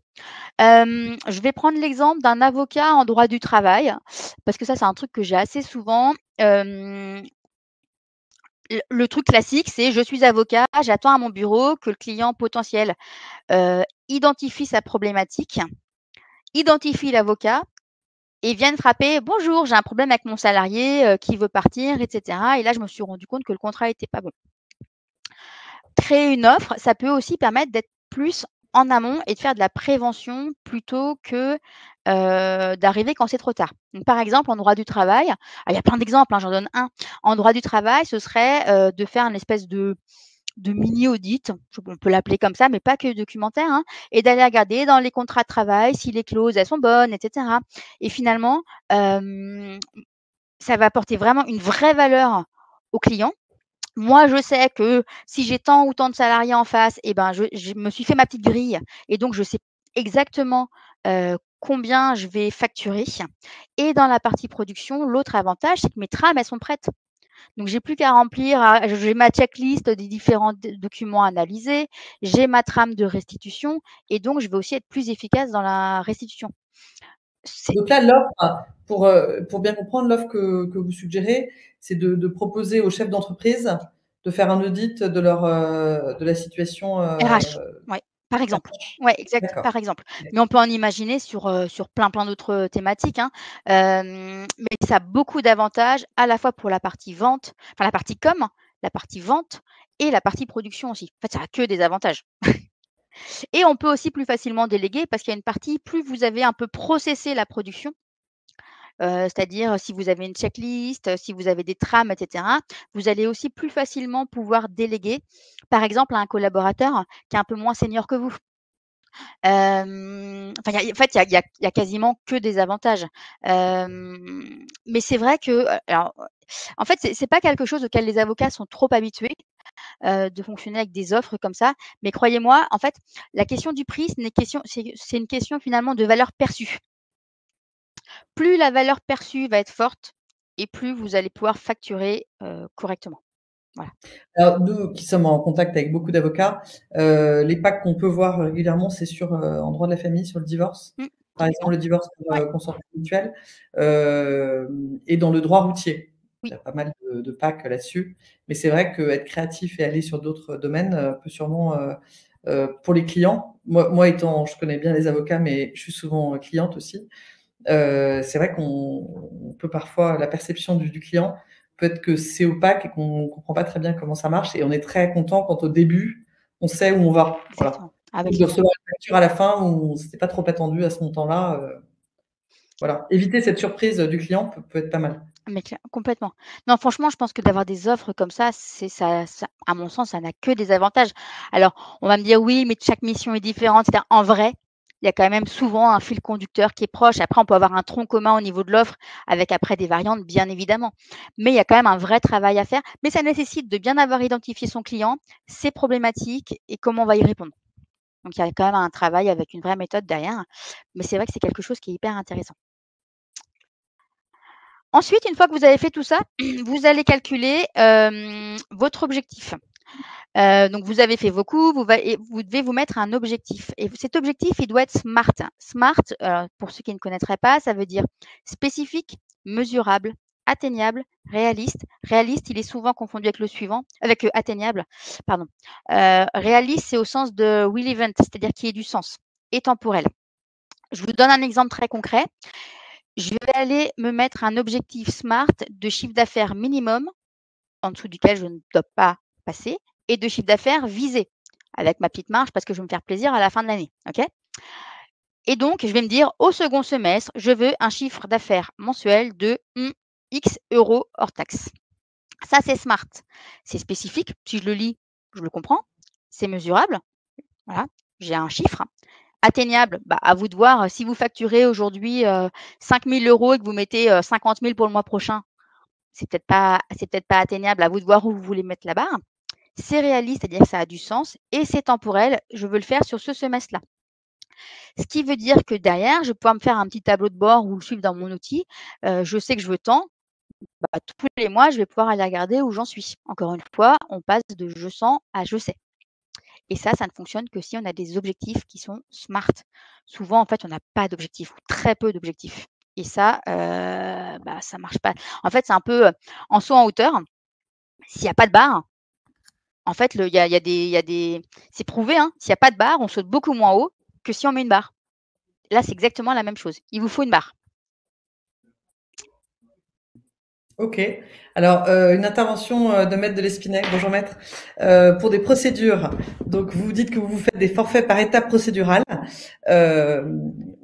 Je vais prendre l'exemple d'un avocat en droit du travail, parce que ça, c'est un truc que j'ai assez souvent. Le truc classique, c'est: je suis avocat, j'attends à mon bureau que le client potentiel, identifie sa problématique, identifie l'avocat et vienne frapper: «Bonjour, j'ai un problème avec mon salarié, qui veut partir» et cetera et là, je me suis rendu compte que le contrat était pas bon. Créer une offre, ça peut aussi permettre d'être plus en amont et de faire de la prévention plutôt que, d'arriver quand c'est trop tard. Donc par exemple, en droit du travail, il y a plein d'exemples, hein, j'en donne un. En droit du travail, ce serait, de faire une espèce de de mini-audit, on peut l'appeler comme ça, mais pas que documentaire, hein, et d'aller regarder dans les contrats de travail si les clauses, elles sont bonnes, etc. Et finalement, ça va apporter vraiment une vraie valeur au client. Moi, je sais que si j'ai tant ou tant de salariés en face, eh ben, je me suis fait ma petite grille et donc je sais exactement, combien je vais facturer. Et dans la partie production, l'autre avantage, c'est que mes trames, elles sont prêtes. Donc j'ai plus qu'à remplir, j'ai ma checklist des différents documents analysés, j'ai ma trame de restitution et donc je vais aussi être plus efficace dans la restitution. Donc là, l'offre, pour bien comprendre, l'offre que vous suggérez, c'est de proposer aux chefs d'entreprise de faire un audit de la situation. RH, ouais, par exemple. Ouais, exact, D'accord. par exemple. Mais on peut en imaginer sur plein d'autres thématiques, hein. Mais ça a beaucoup d'avantages à la fois pour la partie vente, enfin la partie com, la partie vente et la partie production aussi. En fait, ça a que des avantages. Et on peut aussi plus facilement déléguer parce qu'il y a une partie, plus vous avez un peu processé la production, c'est-à-dire si vous avez une checklist, si vous avez des trames, et cetera, vous allez aussi plus facilement pouvoir déléguer, par exemple, à un collaborateur qui est un peu moins senior que vous. Enfin, il y a quasiment que des avantages. Mais c'est vrai que, alors, en fait, c'est pas quelque chose auquel les avocats sont trop habitués, de fonctionner avec des offres comme ça. Mais croyez-moi, en fait, la question du prix, c'est une question finalement de valeur perçue. Plus la valeur perçue va être forte et plus vous allez pouvoir facturer, correctement. Voilà. Alors, nous qui sommes en contact avec beaucoup d'avocats, les packs qu'on peut voir régulièrement, c'est en droit de la famille, sur le divorce. Mmh, Par exemple, typiquement. le divorce pour Ouais, consentement mutuel, et dans le droit routier. Il oui, y a pas mal de packs là-dessus. Mais c'est vrai qu'être créatif et aller sur d'autres domaines peut sûrement, pour les clients, moi étant, je connais bien les avocats, mais je suis souvent cliente aussi. C'est vrai qu'on peut parfois, la perception du client peut être que c'est opaque et qu'on ne comprend pas très bien comment ça marche, et on est très content quand au début, on sait où on va. Voilà. exactement. Ah bah, Ou de clairement. recevoir une facture à la fin où c'était pas trop attendu à ce montant-là. Voilà. Éviter cette surprise du client peut être pas mal. Mais complètement. Non, franchement, je pense que d'avoir des offres comme ça, c'est ça à mon sens, ça n'a que des avantages. Alors, on va me dire: «Oui, mais chaque mission est différente», et cetera. En vrai, il y a quand même souvent un fil conducteur qui est proche. Après, on peut avoir un tronc commun au niveau de l'offre avec après des variantes, bien évidemment. Mais il y a quand même un vrai travail à faire. Mais ça nécessite de bien avoir identifié son client, ses problématiques et comment on va y répondre. Donc il y a quand même un travail avec une vraie méthode derrière. Mais c'est vrai que c'est quelque chose qui est hyper intéressant. Ensuite, une fois que vous avez fait tout ça, vous allez calculer, votre objectif. Donc vous avez fait vos coûts, et vous devez vous mettre un objectif, et cet objectif, il doit être SMART. SMART, pour ceux qui ne connaîtraient pas, ça veut dire spécifique, mesurable, atteignable, réaliste. Réaliste, il est souvent confondu avec le suivant, avec, atteignable, pardon. Réaliste, c'est au sens de relevant, c'est-à-dire qui ait du sens, et temporel. Je vous donne un exemple très concret. Je vais aller me mettre un objectif SMART de chiffre d'affaires minimum, en dessous duquel je ne dois pas passer, et de chiffre d'affaires visé, avec ma petite marge parce que je veux me faire plaisir à la fin de l'année. OK? Et donc, je vais me dire, au second semestre, je veux un chiffre d'affaires mensuel de X euros hors taxe. Ça, c'est SMART. C'est spécifique. Si je le lis, je le comprends. C'est mesurable. Voilà, j'ai un chiffre. Atteignable, bah, à vous de voir, si vous facturez aujourd'hui 5 000 € et que vous mettez 50 000 pour le mois prochain, c'est peut-être pas atteignable, à vous de voir où vous voulez mettre la barre. C'est réaliste, c'est-à-dire que ça a du sens, et c'est temporel, je veux le faire sur ce semestre-là. Ce qui veut dire que derrière, je vais pouvoir me faire un petit tableau de bord ou le suivre dans mon outil. Je sais que je veux tant, bah, tous les mois, je vais pouvoir aller regarder où j'en suis. Encore une fois, on passe de je sens à je sais. Et ça ne fonctionne que si on a des objectifs qui sont smart. Souvent, en fait, on n'a pas d'objectifs ou très peu d'objectifs. Et ça, bah, ça marche pas. En fait, c'est un peu, en saut en hauteur. S'il y a pas de barre, en fait, il y a des c'est prouvé, hein, s'il y a pas de barre, on saute beaucoup moins haut que si on met une barre. Là, c'est exactement la même chose. Il vous faut une barre. OK. Alors, une intervention de Maître de l'Espinay. Bonjour Maître. Pour des procédures, donc vous dites que vous faites des forfaits par étape procédurale. Euh,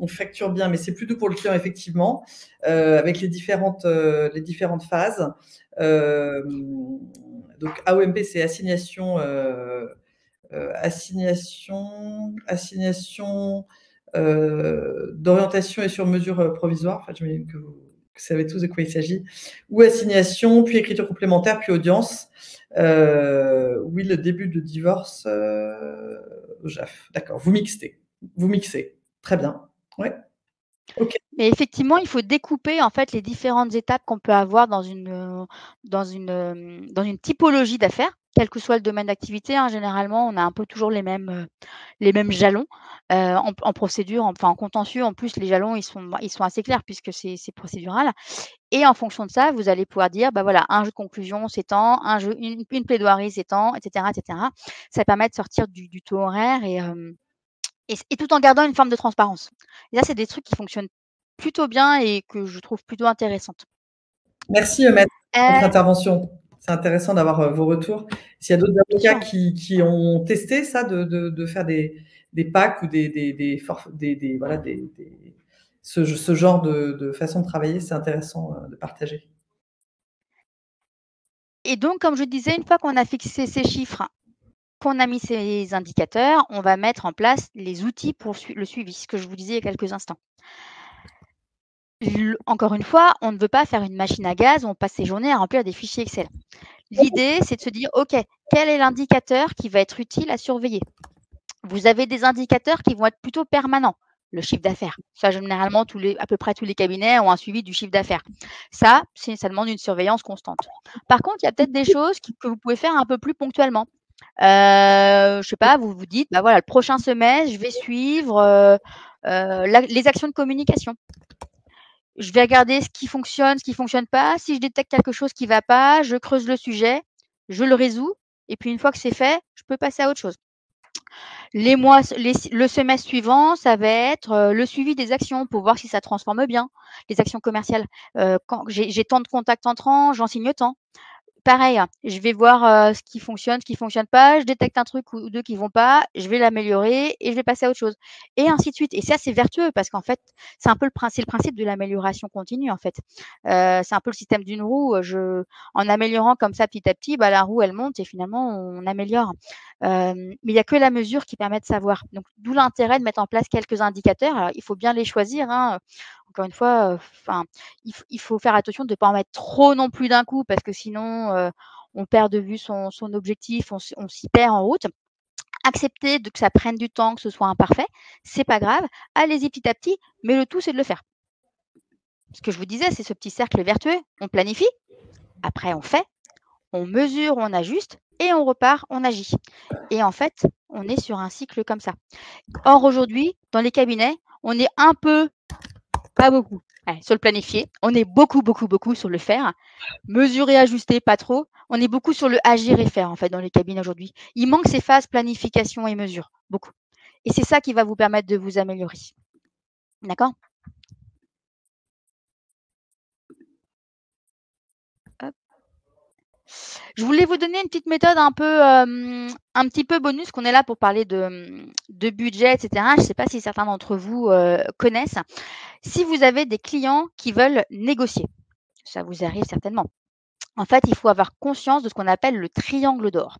on facture bien, mais c'est plus doux pour le client, effectivement, avec les différentes phases. Donc AOMP, c'est assignation, d'orientation et sur mesure provisoire. Enfin, j'imagine que vous savez tous de quoi il s'agit. Ou assignation, puis écriture complémentaire, puis audience. Oui, le début de divorce au JAF. D'accord, vous mixez. Très bien. Ouais. Ok. Mais effectivement, il faut découper en fait les différentes étapes qu'on peut avoir dans une typologie d'affaires, quel que soit le domaine d'activité, hein. Généralement, on a un peu toujours les mêmes jalons. En procédure, enfin en contentieux, en plus, les jalons, ils sont assez clairs puisque c'est procédural et en fonction de ça, vous allez pouvoir dire: «Bah, voilà, un jeu de conclusion, c'est tant, une plaidoirie, c'est tant», et cetera, et cetera. Ça permet de sortir du taux horaire et tout en gardant une forme de transparence. Et ça, c'est des trucs qui fonctionnent plutôt bien et que je trouve plutôt intéressantes. Merci, Maître, pour votre Heu, intervention. C'est intéressant d'avoir vos retours. S'il y a d'autres Bien avocats sûr. qui ont testé ça, de faire des packs ou voilà, ce genre de façon de travailler, c'est intéressant de partager. Et donc, comme je disais, une fois qu'on a fixé ces chiffres, qu'on a mis ces indicateurs, on va mettre en place les outils pour le suivi, ce que je vous disais il y a quelques instants. Encore une fois, on ne veut pas faire une machine à gaz où on passe ses journées à remplir des fichiers Excel. L'idée, c'est de se dire: «OK, quel est l'indicateur qui va être utile à surveiller?» Vous avez des indicateurs qui vont être plutôt permanents. Le chiffre d'affaires. Ça, généralement, à peu près tous les cabinets ont un suivi du chiffre d'affaires. Ça demande une surveillance constante. Par contre, il y a peut-être des choses que vous pouvez faire un peu plus ponctuellement. Je sais pas, vous vous dites: «Bah, voilà, le prochain semestre, je vais suivre, les actions de communication. Je vais regarder ce qui fonctionne pas. Si je détecte quelque chose qui va pas, je creuse le sujet, je le résous et puis une fois que c'est fait, je peux passer à autre chose». Le semestre suivant, ça va être, le suivi des actions pour voir si ça transforme bien, les actions commerciales. Quand j'ai tant de contacts entrants, j'en signe tant. Pareil, hein, je vais voir, ce qui fonctionne pas, je détecte un truc ou 2 qui vont pas, je vais l'améliorer et je vais passer à autre chose et ainsi de suite et ça, c'est vertueux parce qu'en fait, c'est le principe de l'amélioration continue, en fait. C'est un peu le système d'une roue, en améliorant comme ça petit à petit, bah, la roue, elle monte et finalement on améliore. Mais il y a que la mesure qui permet de savoir. Donc d'où l'intérêt de mettre en place quelques indicateurs. Alors il faut bien les choisir, hein, encore une fois, enfin, il faut faire attention de ne pas en mettre trop non plus d'un coup parce que sinon, on perd de vue son objectif, on s'y perd en route. Accepter que ça prenne du temps, que ce soit imparfait, c'est pas grave. Allez-y petit à petit, mais le tout, c'est de le faire. Ce que je vous disais, c'est ce petit cercle vertueux. On planifie, après on fait, on mesure, on ajuste et on repart, on agit. Et en fait, on est sur un cycle comme ça. Or aujourd'hui, dans les cabinets, on est un peu pas beaucoup. Ouais, sur le planifier, on est beaucoup, beaucoup, beaucoup sur le faire. Mesurer, ajuster, pas trop. On est beaucoup sur le agir et faire, en fait, dans les cabines aujourd'hui. Il manque ces phases planification et mesure, beaucoup. Et c'est ça qui va vous permettre de vous améliorer. D'accord? Hop. Je voulais vous donner une petite méthode un petit peu bonus, qu'on est là pour parler de budget, et cetera. Je ne sais pas si certains d'entre vous connaissent. Si vous avez des clients qui veulent négocier, ça vous arrive certainement. En fait, il faut avoir conscience de ce qu'on appelle le triangle d'or.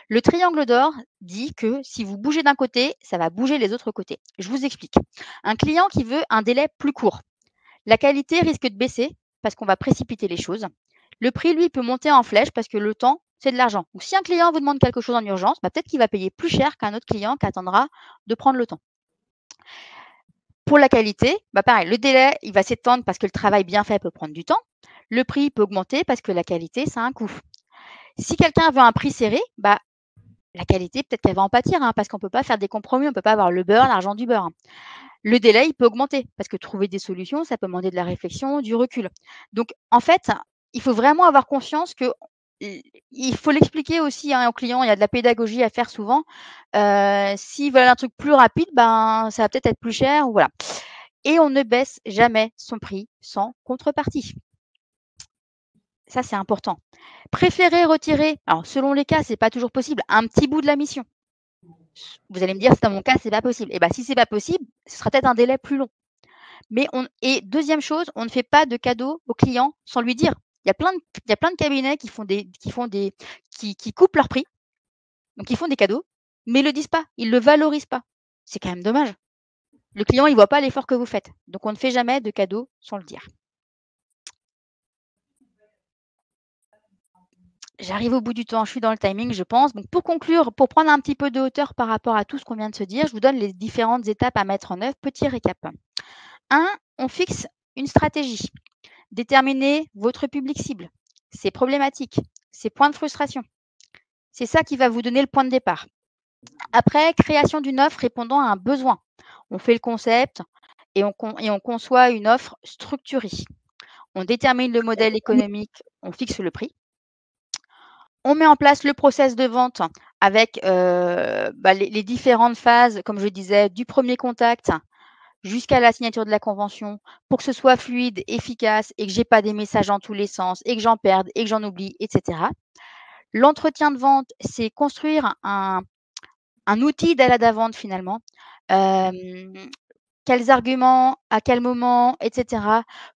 Le triangle d'or dit que si vous bougez d'un côté, ça va bouger les autres côtés. Je vous explique. Un client qui veut un délai plus court, la qualité risque de baisser parce qu'on va précipiter les choses. Le prix, lui, peut monter en flèche parce que le temps, c'est de l'argent. Donc, si un client vous demande quelque chose en urgence, bah, peut-être qu'il va payer plus cher qu'un autre client qui attendra de prendre le temps. Pour la qualité, bah pareil, le délai, il va s'étendre parce que le travail bien fait peut prendre du temps. Le prix peut augmenter parce que la qualité, ça a un coût. Si quelqu'un veut un prix serré, bah, la qualité, peut-être qu'elle va en pâtir, hein, parce qu'on ne peut pas faire des compromis, on ne peut pas avoir le beurre, l'argent du beurre. Le délai, il peut augmenter, parce que trouver des solutions, ça peut demander de la réflexion, du recul. Donc, en fait, il faut vraiment avoir conscience que il faut l'expliquer aussi, hein, aux clients, il y a de la pédagogie à faire souvent. S'ils veulent un truc plus rapide, ben, ça va peut-être être plus cher, ou voilà. Et on ne baisse jamais son prix sans contrepartie. Ça, c'est important. Préférer retirer, alors selon les cas, c'est pas toujours possible, un petit bout de la mission. Vous allez me dire: «Dans mon cas, c'est pas possible». Et bah, si c'est pas possible, ce sera peut-être un délai plus long. Et deuxième chose, on ne fait pas de cadeaux au client sans lui dire. Il y a plein de cabinets qui coupent leur prix, donc ils font des cadeaux, mais ils le disent pas, ils le valorisent pas. C'est quand même dommage. Le client, il voit pas l'effort que vous faites. Donc on ne fait jamais de cadeaux sans le dire. J'arrive au bout du temps, je suis dans le timing, je pense. Donc pour conclure, pour prendre un petit peu de hauteur par rapport à tout ce qu'on vient de se dire, je vous donne les différentes étapes à mettre en œuvre. Petit récap. 1, on fixe une stratégie. Déterminez votre public cible, ses problématiques, ses points de frustration. C'est ça qui va vous donner le point de départ. Après, création d'une offre répondant à un besoin. On fait le concept et on conçoit une offre structurée. On détermine le modèle économique, on fixe le prix. On met en place le process de vente avec les différentes phases, comme je disais, du premier contact jusqu'à la signature de la convention, pour que ce soit fluide, efficace et que j'ai pas des messages dans tous les sens et que j'en perde et que j'en oublie, etc. L'entretien de vente, c'est construire un outil d'aide à la vente finalement. Quels arguments, à quel moment, etc.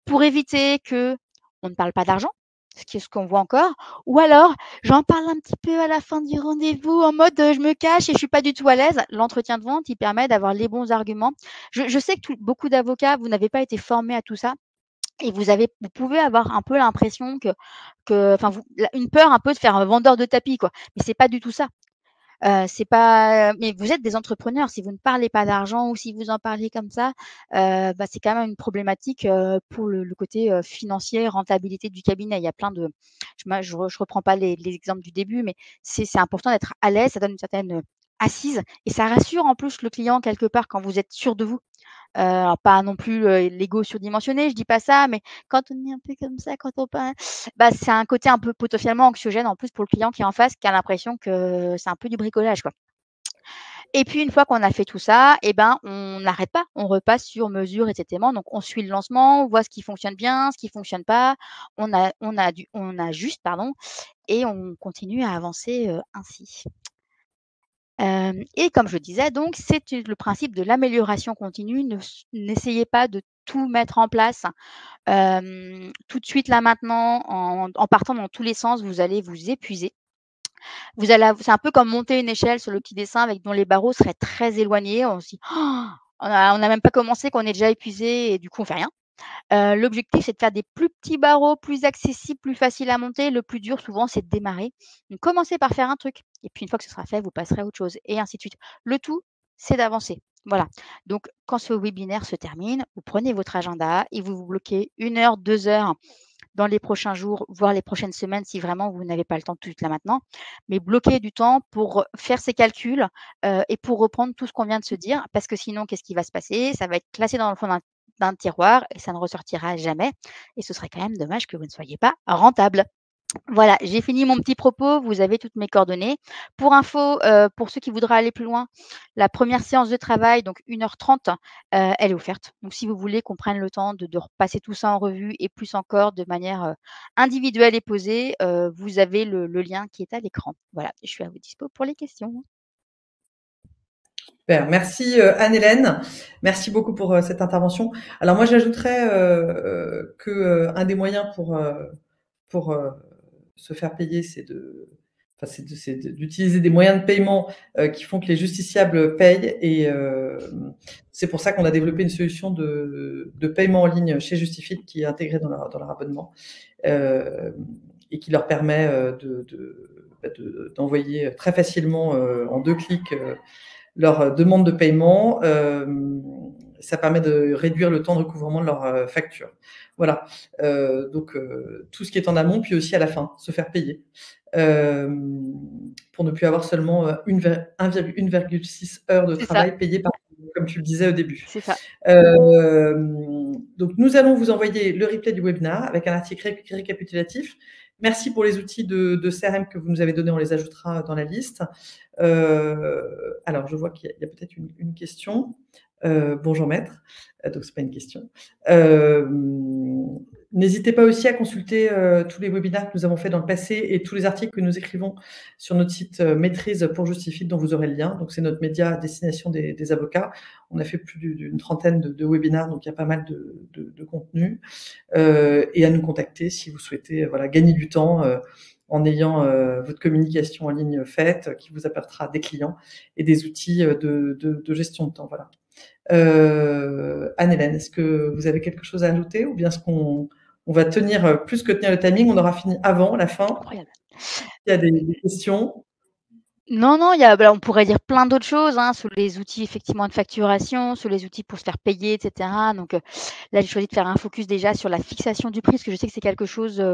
pour éviter qu'on ne parle pas d'argent, ce qu'on voit encore, ou alors j'en parle un petit peu à la fin du rendez-vous en mode je me cache et je suis pas du tout à l'aise. L'entretien de vente, il permet d'avoir les bons arguments. Je sais que beaucoup d'avocats, vous n'avez pas été formés à tout ça. Et vous pouvez avoir un peu l'impression une peur un peu de faire un vendeur de tapis, quoi. Mais c'est pas du tout ça. Mais vous êtes des entrepreneurs. Si vous ne parlez pas d'argent ou si vous en parlez comme ça, c'est quand même une problématique pour le côté financier, rentabilité du cabinet. Il y a plein de, je reprends pas les exemples du début, mais c'est important d'être à l'aise. Ça donne une certaine assise et ça rassure en plus le client quelque part quand vous êtes sûr de vous. Alors pas non plus l'ego surdimensionné, je dis pas ça, mais quand on est un peu comme ça, quand on parle, c'est un côté un peu potentiellement anxiogène en plus pour le client qui est en face, qui a l'impression que c'est un peu du bricolage, quoi. Et puis une fois qu'on a fait tout ça, on n'arrête pas, on repasse sur mesure, etc. Donc on suit le lancement, on voit ce qui fonctionne bien, ce qui fonctionne pas, on ajuste, pardon, et on continue à avancer ainsi. Et comme je disais donc, c'est le principe de l'amélioration continue. N'essayez pas de tout mettre en place, tout de suite là maintenant en partant dans tous les sens, vous allez vous épuiser. C'est un peu comme monter une échelle sur le petit dessin dont les barreaux seraient très éloignés. On se dit: «Oh, on n'a même pas commencé qu'on est déjà épuisé et du coup on fait rien». L'objectif, c'est de faire des plus petits barreaux, plus accessibles, plus faciles à monter. Le plus dur, souvent, c'est de démarrer. Donc, commencez par faire un truc et puis une fois que ce sera fait, vous passerez à autre chose et ainsi de suite. Le tout, c'est d'avancer. Voilà. Donc, quand ce webinaire se termine, vous prenez votre agenda et vous bloquez 1 heure, 2 heures dans les prochains jours, voire les prochaines semaines si vraiment vous n'avez pas le temps tout de suite là maintenant. Mais bloquez du temps pour faire ces calculs et pour reprendre tout ce qu'on vient de se dire parce que sinon, qu'est-ce qui va se passer? Ça va être classé dans le fond d'un tiroir et ça ne ressortira jamais et ce serait quand même dommage que vous ne soyez pas rentable. Voilà, j'ai fini mon petit propos, vous avez toutes mes coordonnées. Pour info, pour ceux qui voudraient aller plus loin, la première séance de travail, donc 1h30, elle est offerte. Donc si vous voulez qu'on prenne le temps de repasser tout ça en revue et plus encore de manière, individuelle et posée, vous avez le lien qui est à l'écran. Voilà, je suis à votre dispo pour les questions. Super. Merci Anne-Hélène, merci beaucoup pour cette intervention. Alors moi j'ajouterais que un des moyens pour se faire payer, c'est d'utiliser des moyens de paiement qui font que les justiciables payent et c'est pour ça qu'on a développé une solution de paiement en ligne chez Justifit qui est intégrée dans leur abonnement et qui leur permet d'envoyer très facilement en 2 clics leur demande de paiement. Ça permet de réduire le temps de recouvrement de leur facture. Voilà. Donc, tout ce qui est en amont, puis aussi à la fin, se faire payer. Pour ne plus avoir seulement 1,6 heures de travail payé par, comme tu le disais au début. C'est ça. Donc, nous allons vous envoyer le replay du webinaire avec un article récapitulatif. Merci pour les outils de CRM que vous nous avez donnés, on les ajoutera dans la liste. Alors, je vois qu'il y a peut-être une question. Bonjour maître, donc c'est pas une question. N'hésitez pas aussi à consulter tous les webinaires que nous avons faits dans le passé et tous les articles que nous écrivons sur notre site Maîtrise pour Justifit, dont vous aurez le lien. Donc, c'est notre média à destination des avocats. On a fait plus d'une trentaine de webinaires, donc il y a pas mal de contenu. Et à nous contacter si vous souhaitez gagner du temps en ayant votre communication en ligne faite, qui vous apportera des clients et des outils de gestion de temps. Voilà. Anne-Hélène, est-ce que vous avez quelque chose à ajouter ou bien est-ce qu'on va tenir plus que tenir le timing, on aura fini avant la fin? Incroyable. Il y a des questions? Non, non, on pourrait dire plein d'autres choses, hein, sur les outils effectivement de facturation, sur les outils pour se faire payer, et cetera. Donc, là, j'ai choisi de faire un focus déjà sur la fixation du prix, parce que je sais que c'est quelque chose,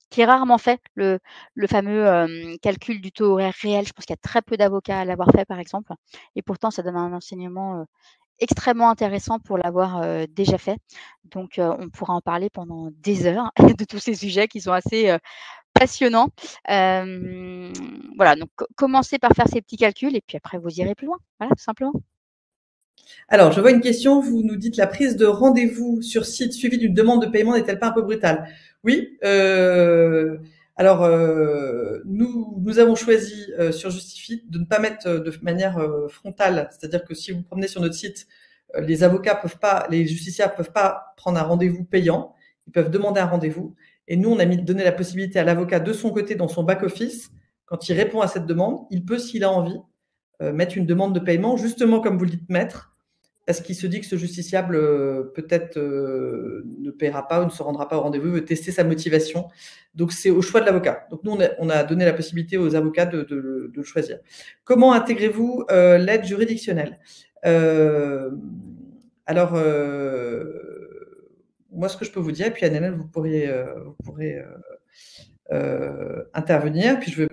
qui est rarement fait, le fameux, calcul du taux horaire réel. Je pense qu'il y a très peu d'avocats à l'avoir fait, par exemple, et pourtant ça donne un enseignement, extrêmement intéressant pour l'avoir, déjà fait. Donc, on pourra en parler pendant des heures de tous ces sujets qui sont assez, passionnant. Voilà, donc commencez par faire ces petits calculs et puis après vous irez plus loin. Voilà, tout simplement. Alors, je vois une question, vous nous dites la prise de rendez-vous sur site suivie d'une demande de paiement n'est-elle pas un peu brutale? Oui. Alors, nous avons choisi sur Justifit de ne pas mettre de manière frontale, c'est-à-dire que si vous promenez sur notre site, les avocats peuvent pas, les justiciables peuvent pas prendre un rendez-vous payant, ils peuvent demander un rendez-vous. Et nous, on a donné la possibilité à l'avocat de son côté, dans son back-office, quand il répond à cette demande, il peut, s'il a envie, mettre une demande de paiement, justement comme vous le dites, maître, parce qu'il se dit que ce justiciable peut-être ne paiera pas ou ne se rendra pas au rendez-vous, veut tester sa motivation. Donc, c'est au choix de l'avocat. Donc, nous, on a donné la possibilité aux avocats de le choisir. Comment intégrez-vous l'aide juridictionnelle? Alors, moi, ce que je peux vous dire, et puis Anne-Hélène, vous pourrez intervenir. Puis je vais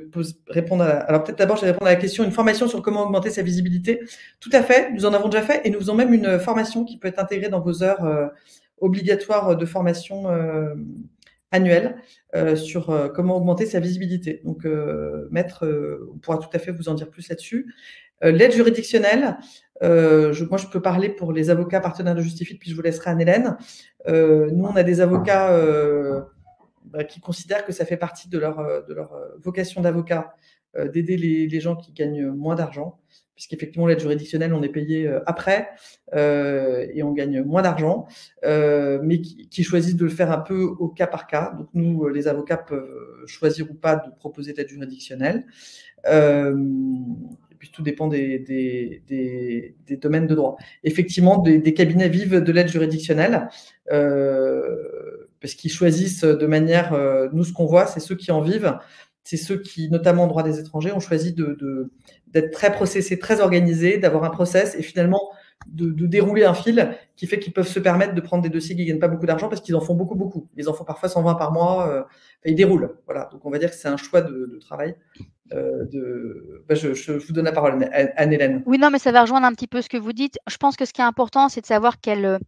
répondre alors peut-être d'abord, je vais répondre à la question, une formation sur comment augmenter sa visibilité. Tout à fait, nous en avons déjà fait et nous faisons même une formation qui peut être intégrée dans vos heures obligatoires de formation annuelle sur comment augmenter sa visibilité. Donc, Maître, on pourra tout à fait vous en dire plus là-dessus. L'aide juridictionnelle, moi, je peux parler pour les avocats partenaires de Justifit, puis je vous laisserai Anne-Hélène. Nous, on a des avocats qui considèrent que ça fait partie de leur vocation d'avocat d'aider les gens qui gagnent moins d'argent, puisqu'effectivement, l'aide juridictionnelle, on est payé après et on gagne moins d'argent, mais qui choisissent de le faire un peu au cas par cas. Donc, nous, les avocats peuvent choisir ou pas de proposer de l'aide juridictionnelle. Et puis, tout dépend des domaines de droit. Effectivement, des cabinets vivent de l'aide juridictionnelle parce qu'ils choisissent de manière... nous, ce qu'on voit, c'est ceux qui en vivent. C'est ceux qui, notamment en droit des étrangers, ont choisi d'être très processés, très organisés, d'avoir un process et finalement de dérouler un fil qui fait qu'ils peuvent se permettre de prendre des dossiers qui ne gagnent pas beaucoup d'argent parce qu'ils en font beaucoup, beaucoup. Ils en font parfois 120 par mois. Ils déroulent. Voilà. Donc, on va dire que c'est un choix de travail. Je vous donne la parole, Anne-Hélène. Oui, non, mais ça va rejoindre un petit peu ce que vous dites. Je pense que ce qui est important, c'est de savoir quelle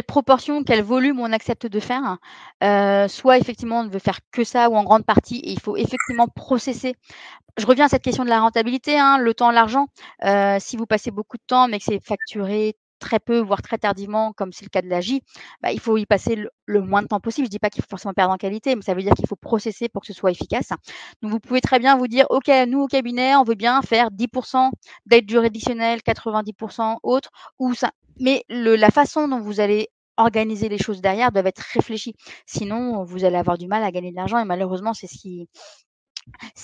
proportion, quel volume on accepte de faire. Soit effectivement, on ne veut faire que ça ou en grande partie et il faut effectivement processer. Je reviens à cette question de la rentabilité, hein, le temps, l'argent. Si vous passez beaucoup de temps, mais que c'est facturé très peu, voire très tardivement, comme c'est le cas de l'AJ, il faut y passer le moins de temps possible. Je dis pas qu'il faut forcément perdre en qualité, mais ça veut dire qu'il faut processer pour que ce soit efficace. Donc, vous pouvez très bien vous dire: «OK, nous, au cabinet, on veut bien faire 10 d'aide juridictionnelle, 90 autres ou ça». Mais la façon dont vous allez organiser les choses derrière doivent être réfléchies. Sinon, vous allez avoir du mal à gagner de l'argent et malheureusement, c'est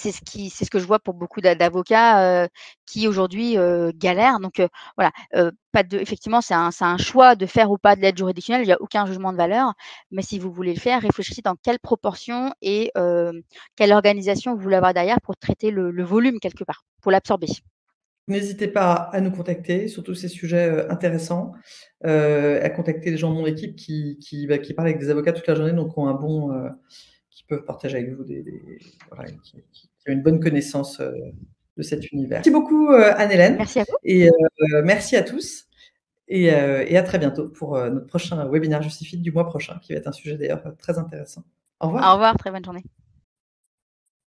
ce que je vois pour beaucoup d'avocats, qui aujourd'hui, galèrent. Donc, voilà, effectivement, c'est un choix de faire ou pas de l'aide juridictionnelle. Il y a aucun jugement de valeur. Mais si vous voulez le faire, réfléchissez dans quelle proportion et quelle organisation vous voulez avoir derrière pour traiter le volume quelque part, pour l'absorber. N'hésitez pas à nous contacter sur tous ces sujets intéressants, à contacter les gens de mon équipe qui parlent avec des avocats toute la journée, donc qui peuvent partager avec vous voilà, qui ont une bonne connaissance de cet univers. Merci beaucoup Anne-Hélène. Merci à vous. Et merci à tous. Et à très bientôt pour notre prochain webinaire Justifit du mois prochain, qui va être un sujet d'ailleurs très intéressant. Au revoir. Au revoir, très bonne journée.